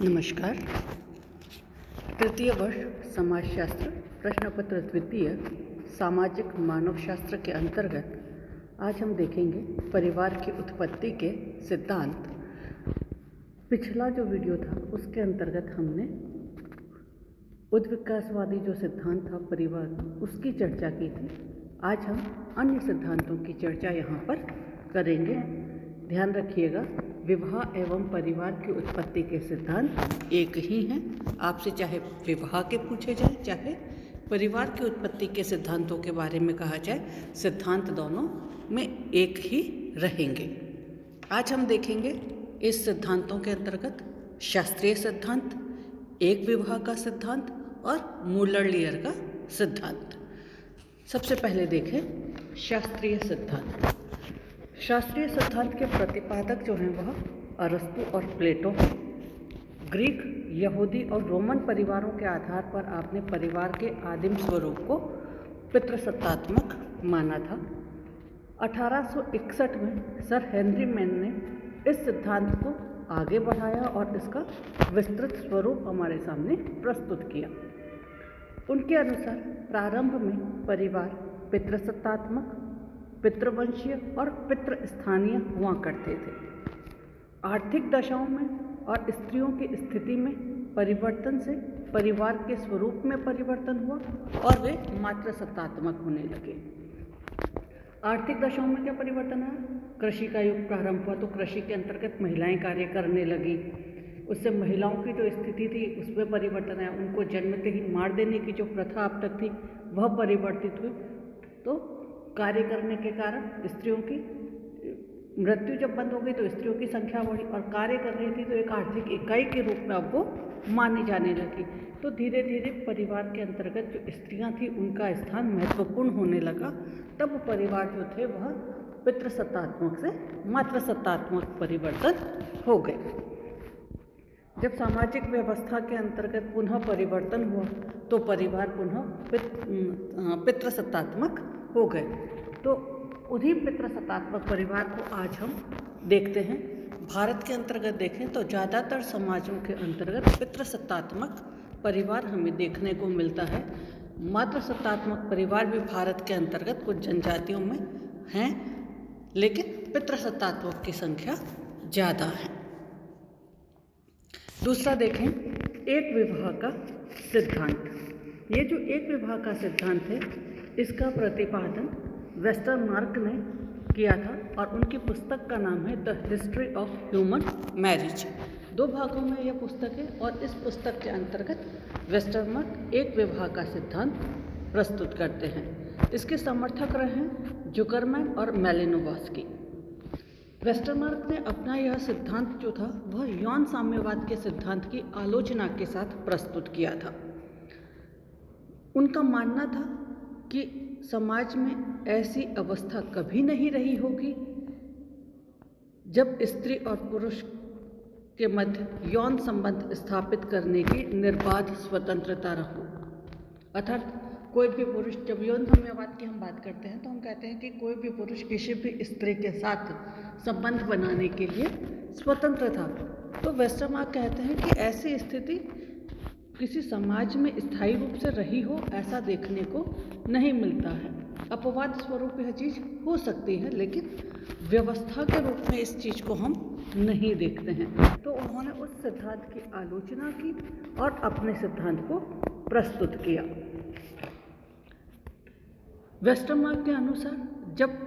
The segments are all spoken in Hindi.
नमस्कार। तृतीय वर्ष समाजशास्त्र प्रश्नपत्र द्वितीय सामाजिक मानवशास्त्र के अंतर्गत आज हम देखेंगे परिवार की उत्पत्ति के सिद्धांत। पिछला जो वीडियो था उसके अंतर्गत हमने उद्विकासवादी जो सिद्धांत था परिवार उसकी चर्चा की थी। आज हम अन्य सिद्धांतों की चर्चा यहाँ पर करेंगे। ध्यान रखिएगा, विवाह एवं परिवार की उत्पत्ति के सिद्धांत एक ही हैं। आपसे चाहे विवाह के पूछे जाए चाहे परिवार की उत्पत्ति के सिद्धांतों के बारे में कहा जाए, सिद्धांत दोनों में एक ही रहेंगे। आज हम देखेंगे इस सिद्धांतों के अंतर्गत शास्त्रीय सिद्धांत, एक विवाह का सिद्धांत और मूलर-लियर का सिद्धांत। सबसे पहले देखें शास्त्रीय सिद्धांत। शास्त्रीय सिद्धांत के प्रतिपादक जो हैं वह अरस्तु और प्लेटो। ग्रीक, यहूदी और रोमन परिवारों के आधार पर आपने परिवार के आदिम स्वरूप को पितृसत्तात्मक माना था। 1861 में सर हेनरी मैन ने इस सिद्धांत को आगे बढ़ाया और इसका विस्तृत स्वरूप हमारे सामने प्रस्तुत किया। उनके अनुसार प्रारंभ में परिवार पितृसत्तात्मक, पितृवंशीय और पितृस्थानीय हुआ करते थे। आर्थिक दशाओं में और स्त्रियों की स्थिति में परिवर्तन से परिवार के स्वरूप में परिवर्तन हुआ और वे मातृसत्तात्मक होने लगे। आर्थिक दशाओं में क्या परिवर्तन आया? कृषि का युग प्रारंभ हुआ तो कृषि के अंतर्गत महिलाएं कार्य करने लगी। उससे महिलाओं की जो स्थिति थी उसमें परिवर्तन आया। उनको जन्मते ही मार देने की जो प्रथा अब तक थी वह परिवर्तित हुई। तो कार्य करने के कारण स्त्रियों की मृत्यु जब बंद हो गई तो स्त्रियों की संख्या बढ़ी और कार्य कर रही थी तो एक आर्थिक इकाई के रूप में अब वो मानी जाने लगी। तो धीरे धीरे परिवार के अंतर्गत जो स्त्रियां थी उनका स्थान महत्वपूर्ण होने लगा। तब परिवार जो थे वह पितृसत्तात्मक से मातृसत्तात्मक परिवर्तन हो गए। जब सामाजिक व्यवस्था के अंतर्गत पुनः परिवर्तन हुआ तो परिवार पुनः पितृसत्तात्मक हो गए। तो उन्हीं पितृसत्तात्मक परिवार को आज हम देखते हैं। भारत के अंतर्गत देखें तो ज़्यादातर समाजों के अंतर्गत पितृसत्तात्मक परिवार हमें देखने को मिलता है। मातृसत्तात्मक परिवार भी भारत के अंतर्गत कुछ जनजातियों में हैं, लेकिन पितृसत्तात्मक की संख्या ज़्यादा है। दूसरा देखें एक विवाह का सिद्धांत। ये जो एक विवाह का सिद्धांत है इसका प्रतिपादन वेस्टरमार्क ने किया था और उनकी पुस्तक का नाम है the history of human marriage. 2 भागों में यह पुस्तक है और इस पुस्तक के अंतर्गत वेस्टरमार्क एक विवाह का सिद्धांत प्रस्तुत करते हैं। इसके समर्थक रहे हैं जुकरमैन और मैलिनोवस्की। वेस्टरमार्क ने अपना यह सिद्धांत जो था वह यौन साम्यवाद के सिद्धांत की आलोचना के साथ प्रस्तुत किया था। उनका मानना था कि समाज में ऐसी अवस्था कभी नहीं रही होगी जब स्त्री और पुरुष के मध्य यौन संबंध स्थापित करने की निर्बाध स्वतंत्रता रहो। अर्थात कोई भी पुरुष, जब यौन साम्यवाद की हम बात करते हैं तो हम कहते हैं कि कोई भी पुरुष किसी भी स्त्री के साथ संबंध बनाने के लिए स्वतंत्र था। तो वेस्टरमार्क कहते हैं कि ऐसी स्थिति किसी समाज में स्थायी रूप से रही हो ऐसा देखने को नहीं मिलता है। अपवाद स्वरूप यह चीज़ हो सकती है लेकिन व्यवस्था के रूप में इस चीज़ को हम नहीं देखते हैं। तो उन्होंने उस सिद्धांत की आलोचना की और अपने सिद्धांत को प्रस्तुत किया। वेस्टरमार्क के अनुसार जब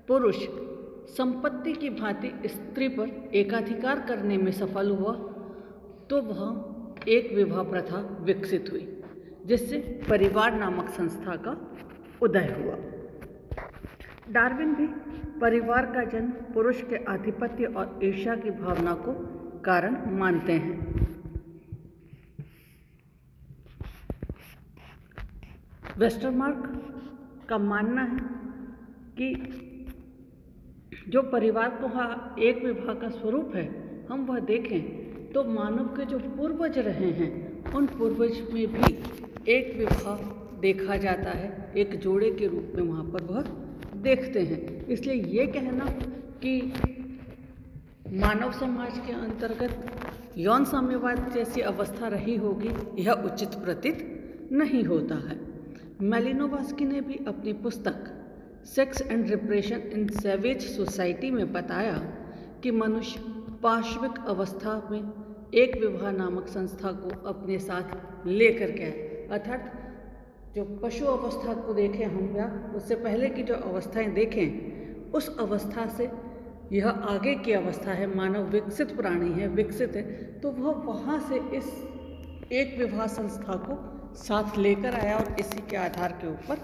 पुरुष संपत्ति की भांति स्त्री पर एकाधिकार करने में सफल हुआ तो वह एक विवाह प्रथा विकसित हुई जिससे परिवार नामक संस्था का उदय हुआ। डार्विन भी परिवार का जन्म पुरुष के आधिपत्य और ईर्ष्या की भावना को कारण मानते हैं। वेस्टरमार्क का मानना है कि जो परिवार को एक विवाह का स्वरूप है हम वह देखें तो मानव के जो पूर्वज रहे हैं उन पूर्वज में भी एक विवाह देखा जाता है, एक जोड़े के रूप में वहाँ पर वह देखते हैं। इसलिए ये कहना कि मानव समाज के अंतर्गत यौन साम्यवाद जैसी अवस्था रही होगी, यह उचित प्रतीत नहीं होता है। मैलिनोवस्की ने भी अपनी पुस्तक sex and repression in savage society में बताया कि मनुष्य पाशविक अवस्था में एक विवाह नामक संस्था को अपने साथ लेकर गया, अर्थात जो पशु अवस्था को देखें हम या उससे पहले की जो अवस्थाएं देखें, उस अवस्था से यह आगे की अवस्था है, मानव विकसित प्राणी है, विकसित है, तो वह वहाँ से इस एक विवाह संस्था को साथ लेकर आया और इसी के आधार के ऊपर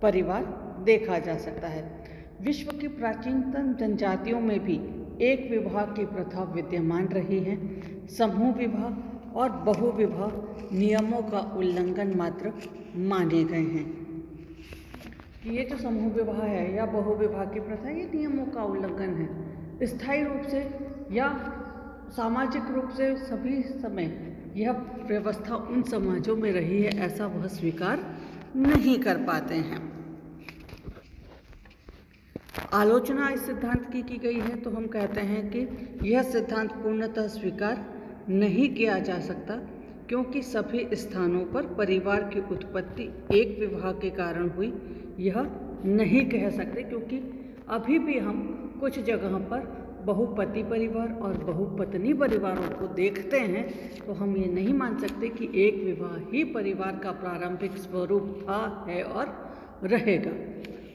परिवार देखा जा सकता है। विश्व की प्राचीनतम जनजातियों में भी एक विवाह की प्रथा विद्यमान रही है। समूह विवाह और बहुविवाह नियमों का उल्लंघन मात्र माने गए हैं। ये जो समूह विवाह है या बहुविवाह की प्रथा, ये नियमों का उल्लंघन है। स्थायी रूप से या सामाजिक रूप से सभी समय यह व्यवस्था उन समाजों में रही है, ऐसा वह स्वीकार नहीं कर पाते हैं। आलोचना इस सिद्धांत की गई है तो हम कहते हैं कि यह सिद्धांत पूर्णतः स्वीकार नहीं किया जा सकता, क्योंकि सभी स्थानों पर परिवार की उत्पत्ति एक विवाह के कारण हुई यह नहीं कह सकते, क्योंकि अभी भी हम कुछ जगह पर बहुपति परिवार और बहुपत्नी परिवारों को देखते हैं, तो हम ये नहीं मान सकते कि एक विवाह ही परिवार का प्रारंभिक स्वरूप था, है और रहेगा।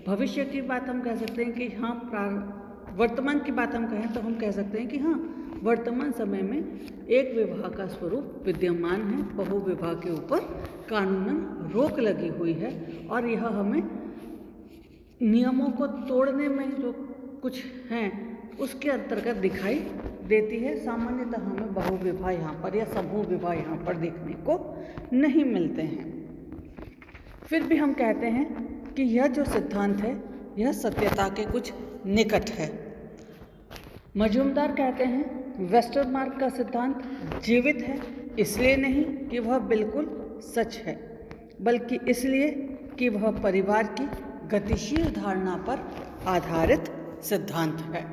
भविष्य की बात हम कह सकते हैं कि हाँ, वर्तमान की बात हम कहें तो हम कह सकते हैं कि हाँ, वर्तमान समय में एक विवाह का स्वरूप विद्यमान है, बहुविवाह के ऊपर कानूनन रोक लगी हुई है और यह हमें नियमों को तोड़ने में जो कुछ हैं उसके अंतर्गत दिखाई देती है। सामान्यतः हमें बहुविवाह यहाँ पर या समूह विवाह यहाँ पर देखने को नहीं मिलते हैं। फिर भी हम कहते हैं कि यह जो सिद्धांत है यह सत्यता के कुछ निकट है। मजूमदार कहते हैं वेस्टरमार्क का सिद्धांत जीवित है, इसलिए नहीं कि वह बिल्कुल सच है, बल्कि इसलिए कि वह परिवार की गतिशील धारणा पर आधारित सिद्धांत है,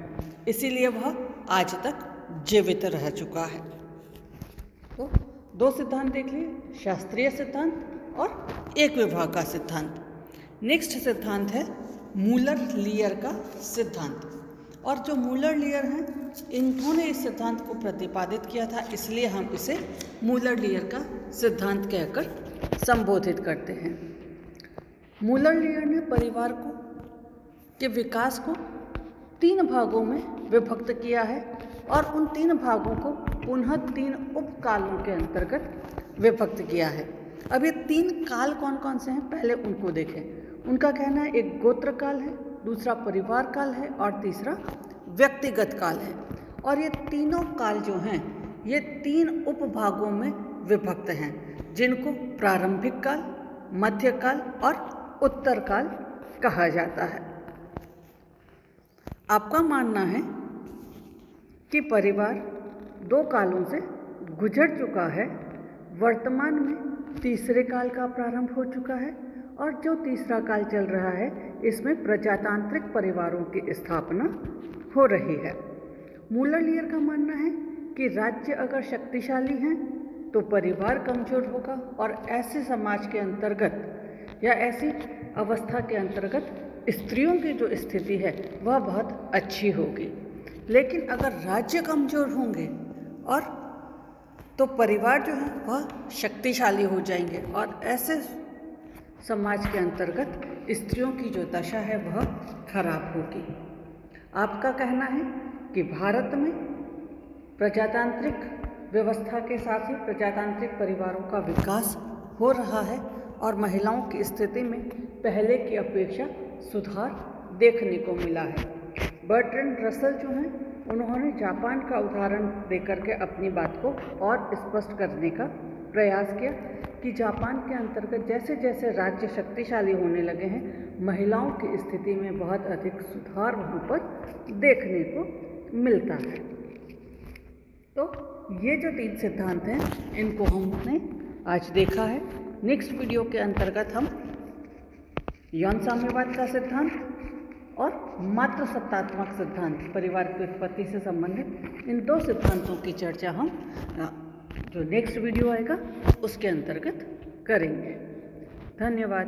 इसीलिए वह आज तक जीवित रह चुका है। तो दो सिद्धांत देख लिए, शास्त्रीय सिद्धांत और एक विवाह का सिद्धांत। नेक्स्ट सिद्धांत है मूलर लियर का सिद्धांत। और जो मूलर लियर हैं इन्होंने इस सिद्धांत को प्रतिपादित किया था, इसलिए हम इसे मूलर लियर का सिद्धांत कहकर संबोधित करते हैं। मूलर लियर ने परिवार के विकास को 3 भागों में विभक्त किया है और उन 3 भागों को पुनः 3 उपकालों के अंतर्गत विभक्त किया है। अब ये 3 काल कौन कौन से हैं, पहले उनको देखें। उनका कहना है एक गोत्र काल है, दूसरा परिवार काल है और तीसरा व्यक्तिगत काल है। और ये तीनों काल जो हैं ये 3 उपभागों में विभक्त हैं, जिनको प्रारंभिक काल, मध्यकाल और उत्तर काल कहा जाता है। आपका मानना है कि परिवार 2 कालों से गुजर चुका है, वर्तमान में तीसरे काल का प्रारंभ हो चुका है और जो तीसरा काल चल रहा है इसमें प्रजातांत्रिक परिवारों की स्थापना हो रही है। मूलर लियर का मानना है कि राज्य अगर शक्तिशाली हैं तो परिवार कमजोर होगा और ऐसे समाज के अंतर्गत या ऐसी अवस्था के अंतर्गत स्त्रियों की जो स्थिति है वह बहुत अच्छी होगी। लेकिन अगर राज्य कमजोर होंगे और तो परिवार जो है वह शक्तिशाली हो जाएंगे और ऐसे समाज के अंतर्गत स्त्रियों की जो दशा है वह खराब होगी। आपका कहना है कि भारत में प्रजातांत्रिक व्यवस्था के साथ ही प्रजातांत्रिक परिवारों का विकास हो रहा है और महिलाओं की स्थिति में पहले की अपेक्षा सुधार देखने को मिला है। बर्ट्रैंड रसल जो हैं उन्होंने जापान का उदाहरण देकर के अपनी बात को और स्पष्ट करने का प्रयास किया कि जापान के अंतर्गत जैसे जैसे राज्य शक्तिशाली होने लगे हैं, महिलाओं की स्थिति में बहुत अधिक सुधार वहाँ पर देखने को मिलता है। तो ये जो 3 सिद्धांत हैं इनको हमने आज देखा है। नेक्स्ट वीडियो के अंतर्गत हम यौन साम्यवाद का सिद्धांत और मातृसत्तात्मक सिद्धांत, परिवार की उत्पत्ति से संबंधित इन 2 सिद्धांतों की चर्चा हम जो नेक्स्ट वीडियो आएगा उसके अंतर्गत करेंगे। धन्यवाद।